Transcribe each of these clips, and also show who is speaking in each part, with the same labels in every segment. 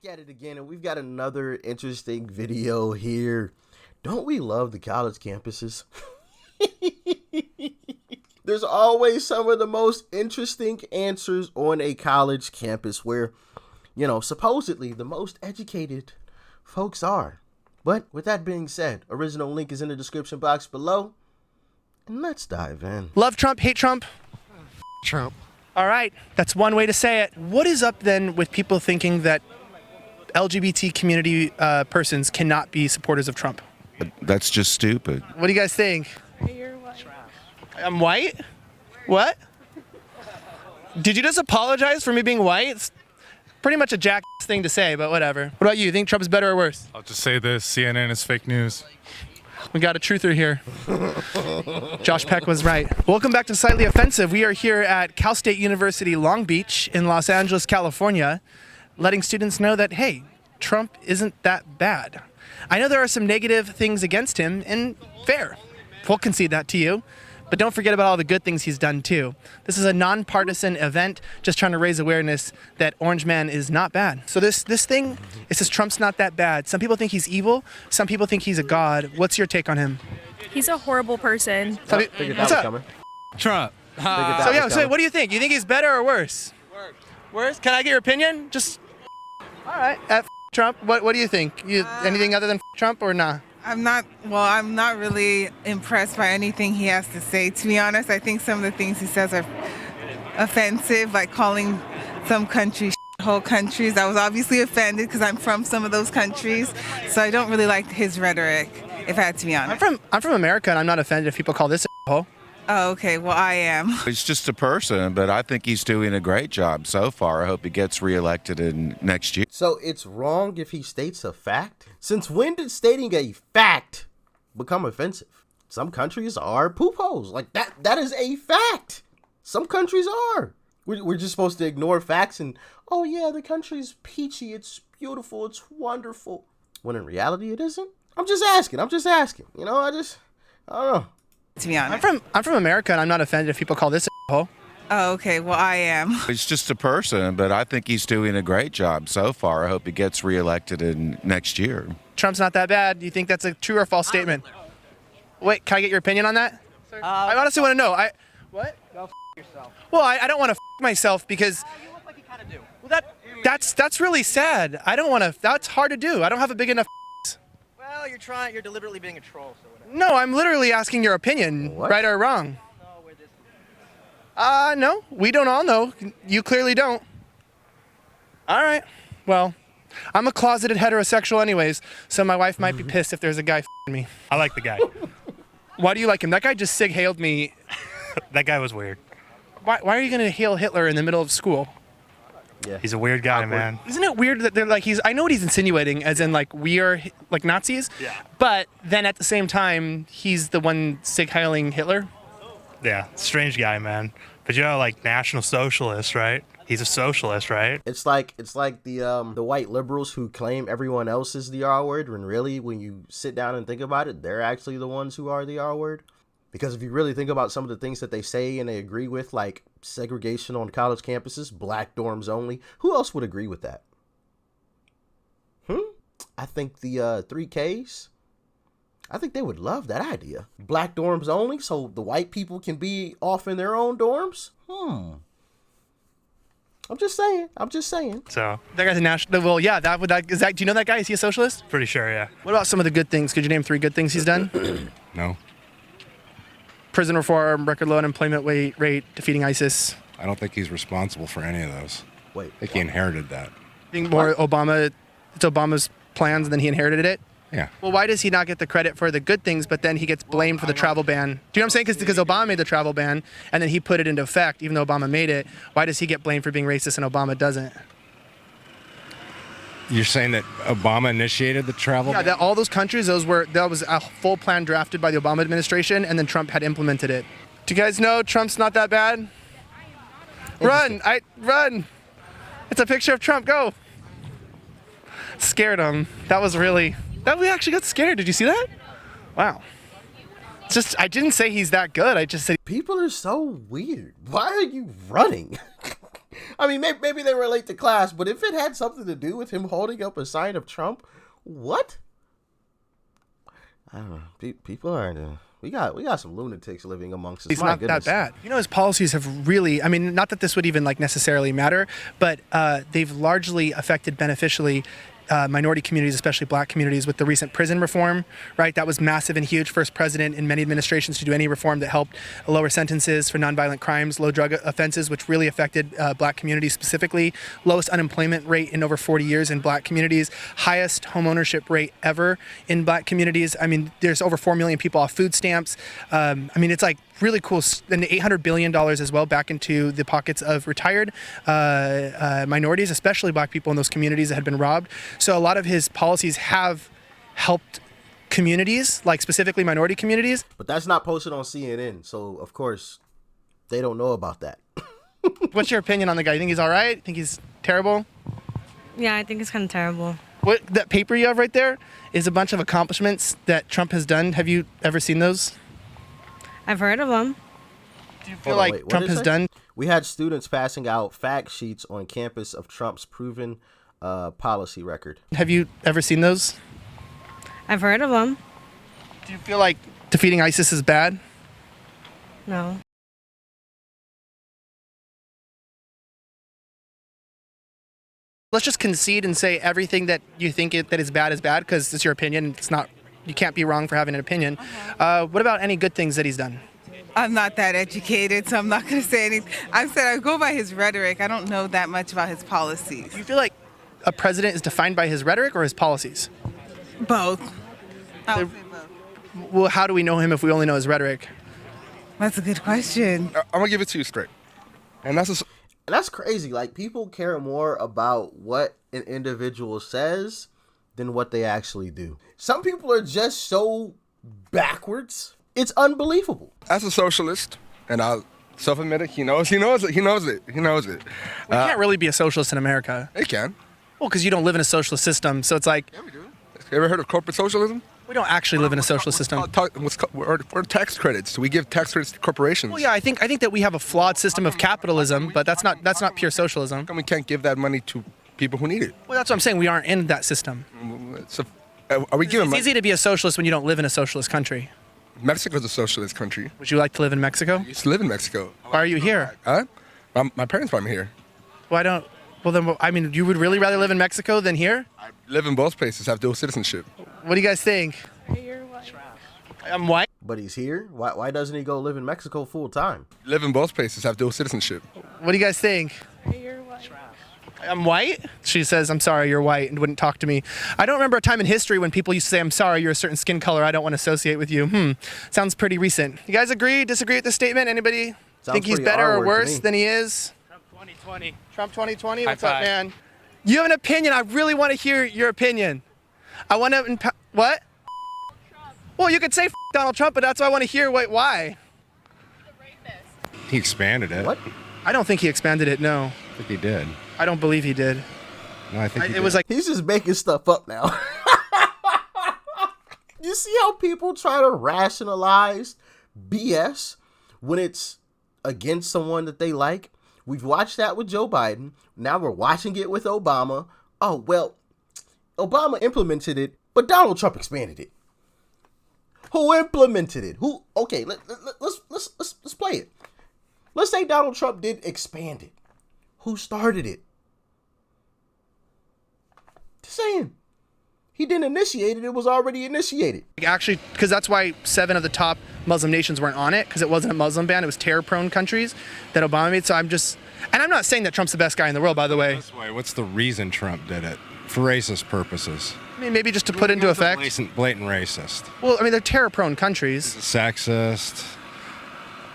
Speaker 1: at it again, and we've got another interesting video here. Don't we love the college campuses? There's always some of the most interesting answers on a college campus where, you know, supposedly the most educated folks are. But with that being said, original link is in the description box below, and let's dive in.
Speaker 2: Love Trump, hate Trump?
Speaker 3: Trump.
Speaker 2: All right, that's one way to say it. What is up then with people thinking that LGBT community persons cannot be supporters of Trump?
Speaker 4: That's just stupid.
Speaker 2: What do you guys think?
Speaker 5: You're white.
Speaker 2: I'm white? What? Did you just apologize for me being white? It's pretty much a jack thing to say, but whatever. What about you? You think Trump's better or worse?
Speaker 3: I'll just say this, CNN is fake news.
Speaker 2: We got a truther here. Josh Peck was right. Welcome back to Slightly Offensive. We are here at Cal State University Long Beach in Los Angeles, California, letting students know that, hey, Trump isn't that bad. I know there are some negative things against him, and fair. We'll concede that to you. But don't forget about all the good things he's done too. This is a nonpartisan event, just trying to raise awareness that Orange Man is not bad. So this thing, it says Trump's not that bad. Some people think he's evil. Some people think he's a god. What's your take on him?
Speaker 5: He's a horrible person.
Speaker 1: Figured that was coming.
Speaker 3: Trump.
Speaker 2: So what do you think? You think he's better or worse? Worse. Can I get your opinion? Just. All right. F Trump. What do you think? Anything other than Trump or nah?
Speaker 6: I'm not really impressed by anything he has to say, to be honest. I think some of the things he says are offensive, like calling some countries whole countries. I was obviously offended because I'm from some of those countries, so I don't really like his rhetoric, if I had to be honest.
Speaker 2: I'm from America, and I'm not offended if people call this a hole.
Speaker 6: Oh, okay, well, I am.
Speaker 4: He's just a person, but I think he's doing a great job so far. I hope he gets reelected in next year.
Speaker 1: So it's wrong if he states a fact? Since when did stating a fact become offensive? Some countries are poop holes. Like that is a fact. Some countries are. We're just supposed to ignore facts and, oh yeah, the country's peachy, it's beautiful, it's wonderful. When in reality it isn't? I'm just asking. You know, I don't know.
Speaker 6: To be honest.
Speaker 2: I'm from America, and I'm not offended if people call this a hole.
Speaker 6: Oh, okay, well, I am.
Speaker 4: He's just a person, but I think he's doing a great job so far. I hope he gets reelected in next year.
Speaker 2: Trump's not that bad. Do you think that's a true or false statement? Wait, can I get your opinion on that? I honestly want to know. What?
Speaker 7: Go yourself.
Speaker 2: Well, I don't want to myself because
Speaker 7: You look like you kind of do.
Speaker 2: well, that's really sad. I don't want to. That's hard to do. I don't have a big enough.
Speaker 7: Well, you're deliberately being a troll, so whatever.
Speaker 2: No, I'm literally asking your opinion,
Speaker 1: What?
Speaker 2: right or wrong.
Speaker 7: No, we're this.
Speaker 2: No, we don't all know. You clearly don't. All right. Well, I'm a closeted heterosexual anyways, so my wife might be pissed if there's a guy f***ing me.
Speaker 3: I like the guy.
Speaker 2: Why do you like him? That guy just sig-hailed me.
Speaker 3: That guy was weird.
Speaker 2: Why are you going to hail Hitler in the middle of school?
Speaker 1: Yeah.
Speaker 3: He's a weird guy,
Speaker 1: Awkward.
Speaker 3: man.
Speaker 2: Isn't it weird that they're like, I know what he's insinuating, as in like we are like Nazis,
Speaker 3: Yeah.
Speaker 2: but then at the same time, he's the one sig-hailing Hitler?
Speaker 3: Yeah, strange guy, man. But you know, like National Socialist, right? He's a socialist, right?
Speaker 1: It's like the white liberals who claim everyone else is the R word, when really, when you sit down and think about it, they're actually the ones who are the R word. Because if you really think about some of the things that they say and they agree with, like segregation on college campuses, black dorms only, who else would agree with that? I think the 3Ks, I think they would love that idea. Black dorms only, so the white people can be off in their own dorms? I'm just saying.
Speaker 3: So,
Speaker 2: That guy's a national. Well, yeah. Do you know that guy? Is he a socialist?
Speaker 3: pretty sure, yeah.
Speaker 2: What about some of the good things? Could you name 3 good things he's done?
Speaker 8: No,
Speaker 2: Prison reform, record low unemployment rate, defeating ISIS.
Speaker 8: I don't think he's responsible for any of those.
Speaker 1: Wait,
Speaker 8: I think he inherited that.
Speaker 2: I think more Obama. It's Obama's plans, and then he inherited it.
Speaker 8: Yeah.
Speaker 2: Well, why does he not get the credit for the good things, but then he gets blamed for the travel ban? Do you know what I'm saying? Because Obama made the travel ban, and then he put it into effect, even though Obama made it. Why does he get blamed for being racist and Obama doesn't?
Speaker 8: You're saying that Obama initiated the travel?
Speaker 2: Yeah, that all those countries, that was a full plan drafted by the Obama administration, and then Trump had implemented it. Do you guys know Trump's not that bad? Run! Run! It's a picture of Trump. Go! Scared him. We actually got scared. Did you see that? Wow. I didn't say he's that good. I just said
Speaker 1: people are so weird. Why are you running? I mean, maybe they were late to class, but if it had something to do with him holding up a sign of Trump, what? I don't know. People are. We got some lunatics living amongst us.
Speaker 2: He's
Speaker 1: My
Speaker 2: not
Speaker 1: goodness.
Speaker 2: that bad. You know, his policies have really, I mean, not that this would even like necessarily matter, but they've largely affected beneficially minority communities, especially black communities, with the recent prison reform, right? That was massive and huge. First president in many administrations to do any reform that helped lower sentences for nonviolent crimes, low drug offenses, which really affected black communities specifically. Lowest unemployment rate in over 40 years in black communities. Highest home ownership rate ever in black communities. I mean, there's over 4 million people off food stamps. I mean, it's like really cool. And $800 billion as well back into the pockets of retired minorities, especially black people in those communities that had been robbed. So a lot of his policies have helped communities, like specifically minority communities.
Speaker 1: But that's not posted on CNN, so of course they don't know about that.
Speaker 2: What's your opinion on the guy? You think he's all right? Think he's terrible?
Speaker 9: Yeah, I think it's kind of terrible.
Speaker 2: What that paper you have right there is a bunch of accomplishments that Trump has done. Have you ever seen those?
Speaker 9: I've heard of them.
Speaker 2: Do you feel like
Speaker 1: What
Speaker 2: Trump
Speaker 1: did it
Speaker 2: has
Speaker 1: say?
Speaker 2: done?
Speaker 1: We had students passing out fact sheets on campus of Trump's proven policy record.
Speaker 2: Have you ever seen those?
Speaker 9: I've heard of them.
Speaker 2: Do you feel like defeating ISIS is bad?
Speaker 9: No.
Speaker 2: Let's just concede and say everything that you think that is bad, because it's your opinion. It's not. You can't be wrong for having an opinion. What about any good things that he's done?
Speaker 6: I'm not that educated, so I'm not going to say anything. I said I go by his rhetoric. I don't know that much about his policies.
Speaker 2: Do you feel like a president is defined by his rhetoric or his policies?
Speaker 6: Both. I would say both.
Speaker 2: Well, how do we know him if we only know his rhetoric?
Speaker 6: That's a good question.
Speaker 10: I'm gonna give it to you straight, and
Speaker 1: that's crazy. Like, people care more about what an individual says than what they actually do. Some people are just so backwards. It's unbelievable.
Speaker 10: as a socialist, and I'll self-admit it. He knows it.
Speaker 2: We can't really be a socialist in America.
Speaker 10: It can.
Speaker 2: Well, because you don't live in a socialist system, so it's like
Speaker 10: Yeah, we do. You ever heard of corporate socialism?
Speaker 2: we don't actually live in a socialist system.
Speaker 10: Or tax credits. We give tax credits to corporations.
Speaker 2: Well, yeah, I think that we have a flawed system of capitalism, but that's not pure socialism.
Speaker 10: And we can't give that money to people who need it.
Speaker 2: Well, that's what I'm saying. We aren't in that system.
Speaker 10: So, are we giving
Speaker 2: It's
Speaker 10: money?
Speaker 2: easy to be a socialist when you don't live in a socialist country.
Speaker 10: Mexico's a socialist country.
Speaker 2: Would you like to live in Mexico?
Speaker 10: I used to live in Mexico.
Speaker 2: Why are you here?
Speaker 10: Huh? My parents brought me here.
Speaker 2: Why don't? Well, then, I mean, you would really rather live in Mexico than here?
Speaker 10: I live in both places, have dual citizenship.
Speaker 2: What do you guys think? I'm white.
Speaker 1: But he's here. Why doesn't he go live in Mexico full time?
Speaker 10: Live in both places, have dual citizenship.
Speaker 2: What do you guys think? I'm white? She says, I'm sorry, you're white, and wouldn't talk to me. I don't remember a time in history when people used to say, I'm sorry, you're a certain skin color, I don't want to associate with you. Sounds pretty recent. You guys agree, disagree with this statement? Anybody think he's
Speaker 1: pretty
Speaker 2: better or
Speaker 1: R-word to
Speaker 2: worse
Speaker 1: me.
Speaker 2: than he is?
Speaker 3: Trump 2020.
Speaker 2: Trump 2020? What's
Speaker 3: High
Speaker 2: up,
Speaker 3: five.
Speaker 2: man? You have an opinion. I really want to hear your opinion. I want to... What? Well, you could say Donald Trump, but that's why I want to hear why.
Speaker 8: He expanded it.
Speaker 1: What?
Speaker 2: I don't think he expanded it, no.
Speaker 8: I think he did.
Speaker 2: I don't believe he did.
Speaker 8: No, I think he
Speaker 2: It
Speaker 8: did.
Speaker 2: was like...
Speaker 1: He's just making stuff up now. You see how people try to rationalize BS when it's against someone that they like? We've watched that with Joe Biden. Now we're watching it with Obama. Oh, well, Obama implemented it, but Donald Trump expanded it. Who implemented it? Who? Okay, let's play it. Let's say Donald Trump did expand it. Who started it? Just saying. He didn't initiate it. It was already initiated.
Speaker 2: Actually, because that's why 7 of the top Muslim nations weren't on it, because it wasn't a Muslim ban. It was terror-prone countries that Obama made. So I'm just... And I'm not saying that Trump's the best guy in the world, by the way.
Speaker 8: This way, what's the reason Trump did it? For racist purposes.
Speaker 2: I mean, maybe just to put into effect.
Speaker 8: Blatant racist.
Speaker 2: Well, I mean, they're terror-prone countries.
Speaker 8: Sexist.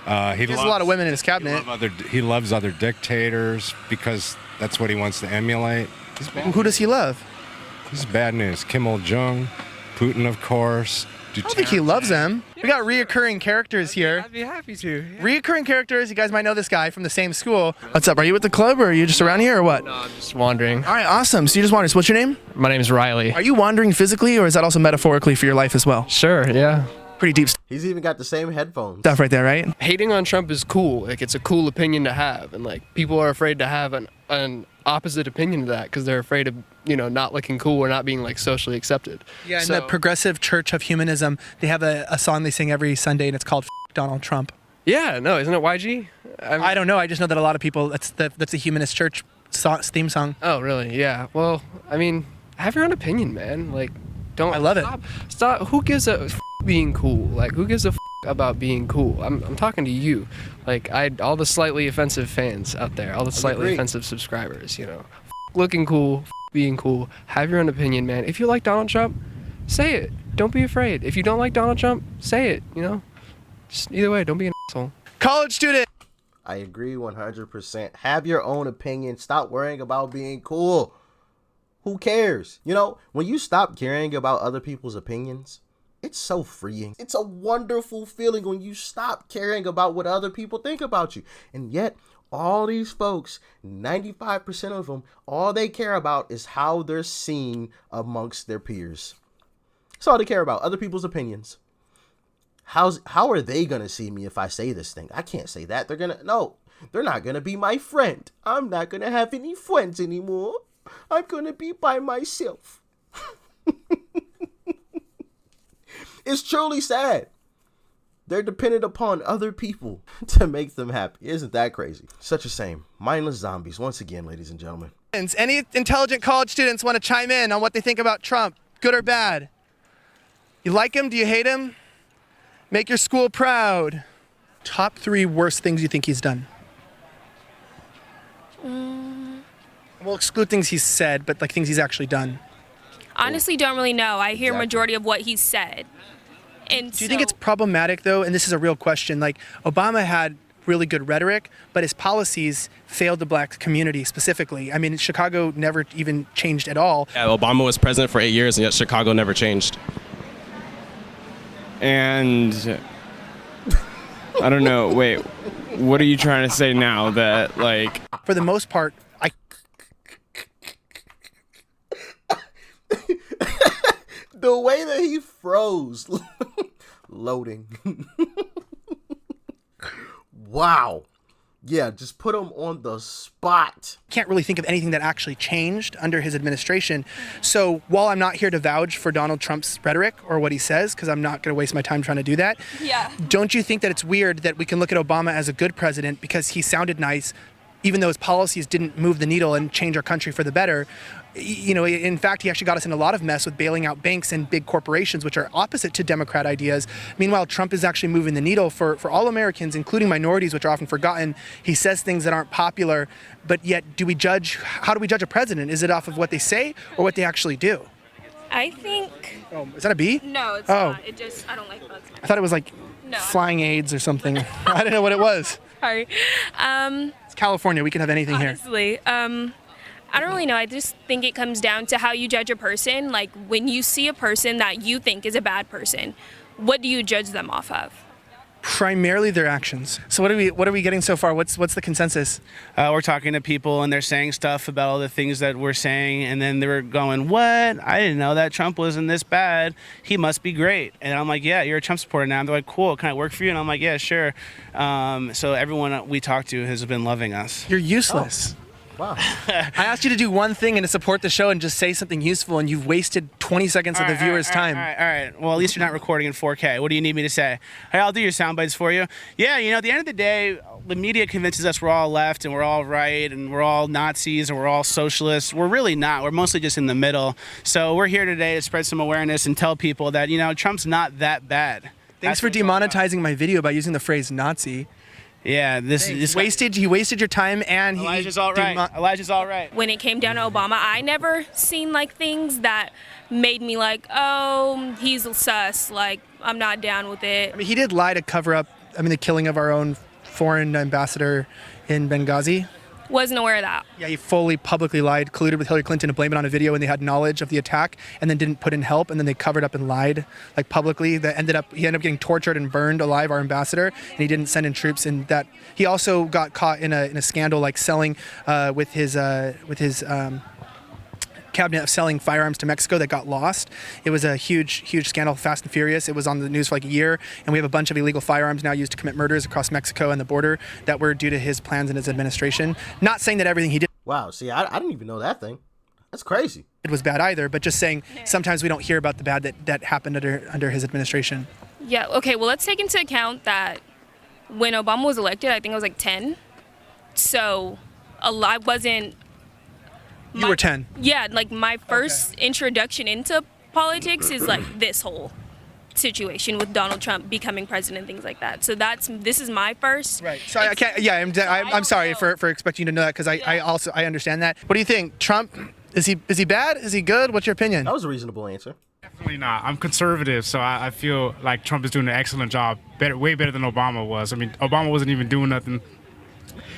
Speaker 2: He has a lot of women in his cabinet.
Speaker 8: He loves other dictators because that's what he wants to emulate.
Speaker 2: Who does he love?
Speaker 8: This is bad news. Kim Il-jung, Putin, of course.
Speaker 2: I don't think he loves them. We got reoccurring characters here.
Speaker 7: I'd be happy to.
Speaker 2: Reoccurring characters. You guys might know this guy from the same school. What's up? Are you with the club or are you just around here or what?
Speaker 7: No, I'm just wandering.
Speaker 2: All right, awesome. So you just wandering. So what's your name?
Speaker 7: My name is Riley.
Speaker 2: Are you wandering physically or is that also metaphorically for your life as well?
Speaker 7: Sure, yeah.
Speaker 2: Pretty deep
Speaker 1: He's even got the same headphones.
Speaker 2: stuff right there, right?
Speaker 11: Hating on Trump is cool. Like, it's a cool opinion to have, and like people are afraid to have an opposite opinion to that because they're afraid of not looking cool or not being like socially accepted.
Speaker 2: Yeah, in
Speaker 11: So-
Speaker 2: the Progressive Church of Humanism, they have a song they sing every Sunday, and it's called F Donald Trump.
Speaker 11: Yeah, no, isn't it YG?
Speaker 2: I don't know. I just know that a lot of people, that's the Humanist Church theme song.
Speaker 11: Oh, really? Yeah. Well, I mean, have your own opinion, man. Like, don't.
Speaker 2: I love it.
Speaker 11: Stop. Who gives a being cool? Like, who gives a about being cool? I'm talking to you. Like, all the slightly offensive fans out there, all the slightly
Speaker 1: agree.
Speaker 11: offensive subscribers. Looking cool, being cool. Have your own opinion, man. If you like Donald Trump, say it. Don't be afraid. If you don't like Donald Trump, say it. Just either way, don't be an asshole.
Speaker 2: College student.
Speaker 1: I agree 100%. Have your own opinion. Stop worrying about being cool. Who cares? When you stop caring about other people's opinions, it's so freeing. It's a wonderful feeling when you stop caring about what other people think about you. And yet, all these folks, 95% of them, all they care about is how they're seen amongst their peers. That's all they care about, other people's opinions. How are they going to see me if I say this thing? I can't say that. They're not going to be my friend. I'm not going to have any friends anymore. I'm going to be by myself. It's truly sad. They're dependent upon other people to make them happy. Isn't that crazy? Such a shame. Mindless zombies, once again, ladies and gentlemen.
Speaker 2: Any intelligent college students want to chime in on what they think about Trump, good or bad? You like him? Do you hate him? Make your school proud. Top 3 worst things you think he's done. We'll exclude things he's said, but like things he's actually done.
Speaker 5: Honestly, don't really know. I hear
Speaker 1: Exactly.
Speaker 5: majority of what he said. And
Speaker 2: Do you think it's problematic, though, and this is a real question, like Obama had really good rhetoric, but his policies failed the black community specifically. I mean, Chicago never even changed at all.
Speaker 12: Yeah, Obama was president for 8 years, and yet Chicago never changed.
Speaker 13: And I don't know, wait, what are you trying to say now that, like...
Speaker 2: For the most part,
Speaker 1: The way that he froze. Loading. Wow. Yeah, just put him on the spot.
Speaker 2: can't really think of anything that actually changed under his administration. So while I'm not here to vouch for Donald Trump's rhetoric or what he says, because I'm not going to waste my time trying to do that, don't you think that it's weird that we can look at Obama as a good president because he sounded nice, even though his policies didn't move the needle and change our country for the better? You know, in fact, he actually got us in a lot of mess with bailing out banks and big corporations, which are opposite to Democrat ideas. Meanwhile, Trump is actually moving the needle for all Americans, including minorities, which are often forgotten. He says things that aren't popular, but yet how do we judge a president? Is it off of what they say or what they actually do?
Speaker 5: I think...
Speaker 2: Oh, is that a bee?
Speaker 5: No, it's
Speaker 2: Oh.
Speaker 5: not. I don't like bugs.
Speaker 2: I thought it was like
Speaker 5: No.
Speaker 2: flying AIDS or something. I didn't know what it was.
Speaker 5: Sorry.
Speaker 2: It's California. We can have anything here.
Speaker 5: Honestly, I don't really know. I just think it comes down to how you judge a person. Like, when you see a person that you think is a bad person, what do you judge them off of?
Speaker 2: Primarily their actions. So what are we getting so far? What's the consensus?
Speaker 14: We're talking to people and they're saying stuff about all the things that we're saying, and then they're going, "What? I didn't know that Trump wasn't this bad. He must be great." And I'm like, "Yeah, you're a Trump supporter now." And they're like, "Cool. Can I work for you?" And I'm like, "Yeah, sure." So everyone we talk to has been loving us.
Speaker 2: You're useless.
Speaker 1: Wow.
Speaker 2: I asked you to do one thing and to support the show and just say something useful, and you've wasted 20 seconds of the viewer's time.
Speaker 14: All right. Well, at least you're not recording in 4K. What do you need me to say? Hey, I'll do your sound bites for you. Yeah, you know, at the end of the day, the media convinces us we're all left and we're all right and we're all Nazis and we're all socialists. We're really not. We're mostly just in the middle. So we're here today to spread some awareness and tell people that, you know, Trump's not that bad.
Speaker 2: Thanks for demonetizing my video by using the phrase Nazi.
Speaker 14: Yeah, this
Speaker 2: he wasted your time, and
Speaker 14: Elijah's all right. Elijah's all right.
Speaker 5: When it came down to Obama, I never seen like things that made me like, oh, he's sus. Like, I'm not down with it.
Speaker 2: I mean, he did lie to cover up, the killing of our own foreign ambassador in Benghazi.
Speaker 5: Wasn't aware of that.
Speaker 2: Yeah, he fully publicly lied, colluded with Hillary Clinton to blame it on a video when they had knowledge of the attack, and then didn't put in help, and then they covered up and lied, like publicly. He ended up getting tortured and burned alive, our ambassador, and he didn't send in troops. And that he also got caught in a scandal, like selling with his cabinet of selling firearms to Mexico that got lost. It was a huge scandal, Fast and Furious. It was on the news for like a year, and we have a bunch of illegal firearms now used to commit murders across Mexico and the border that were due to his plans and his administration. Not saying that everything he did.
Speaker 1: Wow, see, I didn't even know that thing. That's crazy.
Speaker 2: It was bad either, but just saying sometimes we don't hear about the bad that happened under his administration.
Speaker 5: Yeah, okay, well, let's take into account that when Obama was elected, I think I was like 10. So a lot wasn't.
Speaker 2: You were 10.
Speaker 5: Yeah, like my first introduction into politics is like this whole situation with Donald Trump becoming president, things like that. So this is my first.
Speaker 2: Right. So I can't. Yeah, I'm sorry for expecting you to know that because I understand that. What do you think? Trump, is he bad? Is he good? What's your opinion?
Speaker 1: That was a reasonable answer.
Speaker 15: Definitely not. I'm conservative, so I feel like Trump is doing an excellent job, way better than Obama was. I mean, Obama wasn't even doing nothing.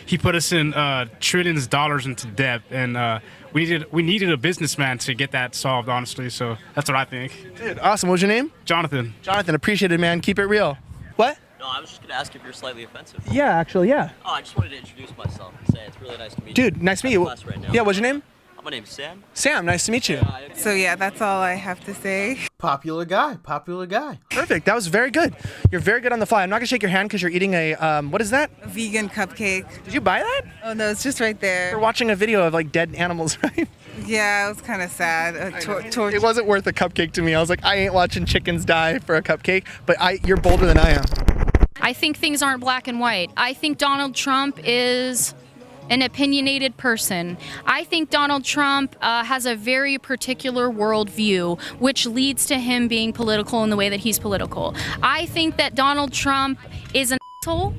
Speaker 15: He put us in trillions of dollars into debt, and we needed a businessman to get that solved, honestly. So that's what I think.
Speaker 2: Dude, awesome. What's your name?
Speaker 15: Jonathan.
Speaker 2: Jonathan, appreciate it, man. Keep it real. What?
Speaker 16: No, I was just gonna ask if you're slightly offensive.
Speaker 2: Yeah, actually, yeah.
Speaker 16: Oh, I just wanted to introduce myself and say it's really nice to meet you.
Speaker 2: Dude, nice to meet you.
Speaker 16: Right now.
Speaker 2: Yeah, what's your name?
Speaker 16: My name's Sam.
Speaker 2: Sam, nice to meet you.
Speaker 6: So yeah, that's all I have to say.
Speaker 1: Popular guy.
Speaker 2: Perfect. That was very good. You're very good on the fly. I'm not gonna shake your hand because you're eating a what is that?
Speaker 6: A vegan cupcake.
Speaker 2: Did you buy that?
Speaker 6: Oh no, it's just right there.
Speaker 2: We're watching a video of like dead animals, right?
Speaker 6: Yeah, it was kind of sad.
Speaker 2: It wasn't worth a cupcake to me. I was like, I ain't watching chickens die for a cupcake. But you're bolder than I am.
Speaker 17: I think things aren't black and white. I think Donald Trump is an opinionated person. I think Donald Trump has a very particular worldview, which leads to him being political in the way that he's political. I think that Donald Trump is an asshole.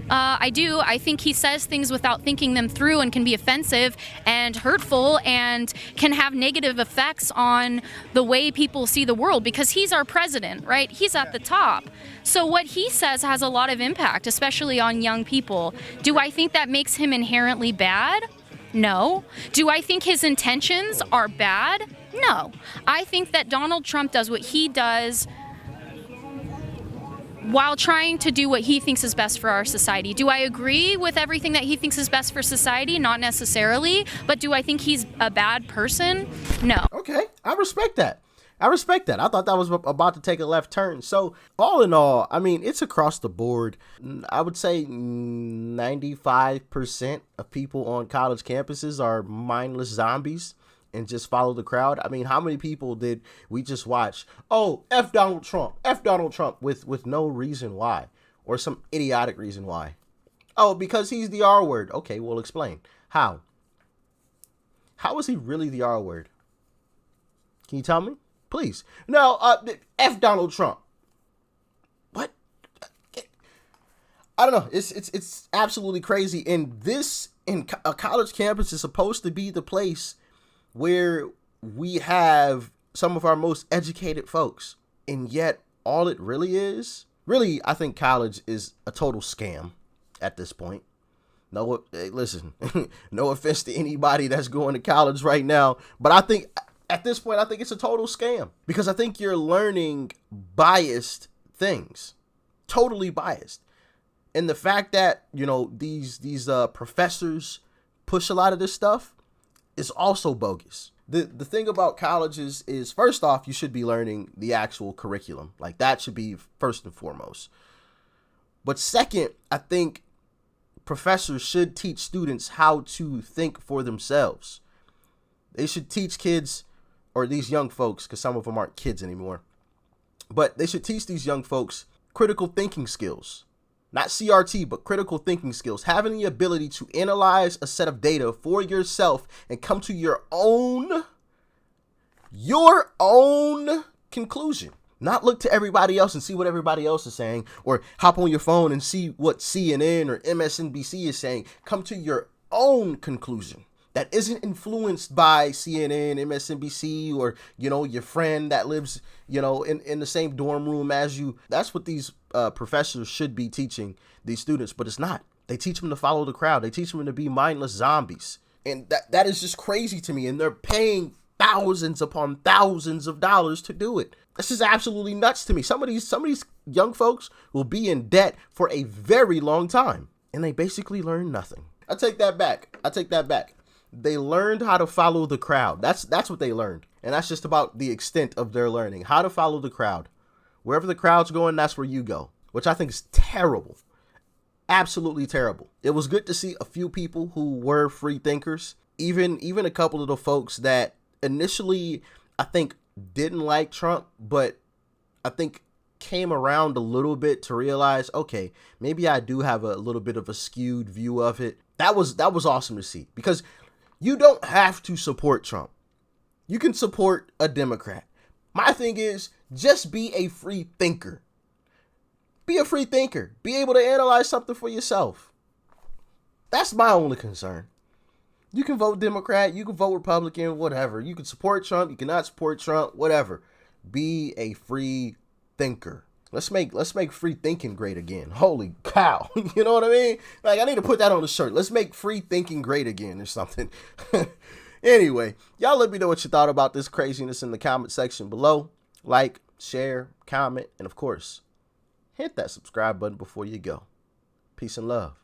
Speaker 17: I do. I think he says things without thinking them through and can be offensive and hurtful and can have negative effects on the way people see the world because he's our president, right? He's at the top. So what he says has a lot of impact, especially on young people. Do I think that makes him inherently bad? No. Do I think his intentions are bad? No. I think that Donald Trump does what he does while trying to do what he thinks is best for our society. Do I agree with everything that he thinks is best for society? Not necessarily. But do I think he's a bad person? No.
Speaker 1: Okay, I respect that. I thought that was about to take a left turn. So all in all, I mean, it's across the board. I would say 95% of people on college campuses are mindless zombies and just follow the crowd. I mean, how many people did we just watch? Oh, F Donald Trump with no reason why, or some idiotic reason why. Oh, because he's the R word. Okay, well, explain. How? How is he really the R word? Can you tell me? Please. No, F Donald Trump. What? I don't know. It's absolutely crazy. And a college campus is supposed to be the place where we have some of our most educated folks. And yet all it really is, I think college is a total scam at this point. No, hey, listen, no offense to anybody that's going to college right now, but I think at this point, I think it's a total scam because I think you're learning biased things, totally biased. And the fact that, you know, these professors push a lot of this stuff is also bogus. The thing about colleges is, first off, you should be learning the actual curriculum. Like, that should be first and foremost. But second, I think professors should teach students how to think for themselves. They should teach kids, or these young folks, because some of them aren't kids anymore, but they should teach these young folks critical thinking skills. Not CRT, but critical thinking skills. Having the ability to analyze a set of data for yourself and come to your own conclusion. Not look to everybody else and see what everybody else is saying, or hop on your phone and see what CNN or MSNBC is saying. Come to your own conclusion that isn't influenced by CNN, MSNBC, or, you know, your friend that lives, you know, in the same dorm room as you. That's what these professors should be teaching these students, but it's not. They teach them to follow the crowd. They teach them to be mindless zombies. And that is just crazy to me. And they're paying thousands upon thousands of dollars to do it. This is absolutely nuts to me. Some of these young folks will be in debt for a very long time, and they basically learn nothing. I take that back. They learned how to follow the crowd. That's what they learned. And that's just about the extent of their learning. How to follow the crowd. Wherever the crowd's going, that's where you go. Which I think is terrible. Absolutely terrible. It was good to see a few people who were free thinkers. Even a couple of the folks that initially, I think, didn't like Trump, but I think came around a little bit to realize, okay, maybe I do have a little bit of a skewed view of it. That was awesome to see, because you don't have to support Trump. You can support a Democrat. My thing is, just be a free thinker. Be a free thinker. Be able to analyze something for yourself. That's my only concern. You can vote Democrat, you can vote Republican, whatever. You can support Trump, you cannot support Trump, whatever. Be a free thinker. Let's make free thinking great again. Holy cow. You know what I mean? Like, I need to put that on the shirt. Let's make free thinking great again or something. Anyway, y'all let me know what you thought about this craziness in the comment section below. Like, share, comment, and of course, hit that subscribe button before you go. Peace and love.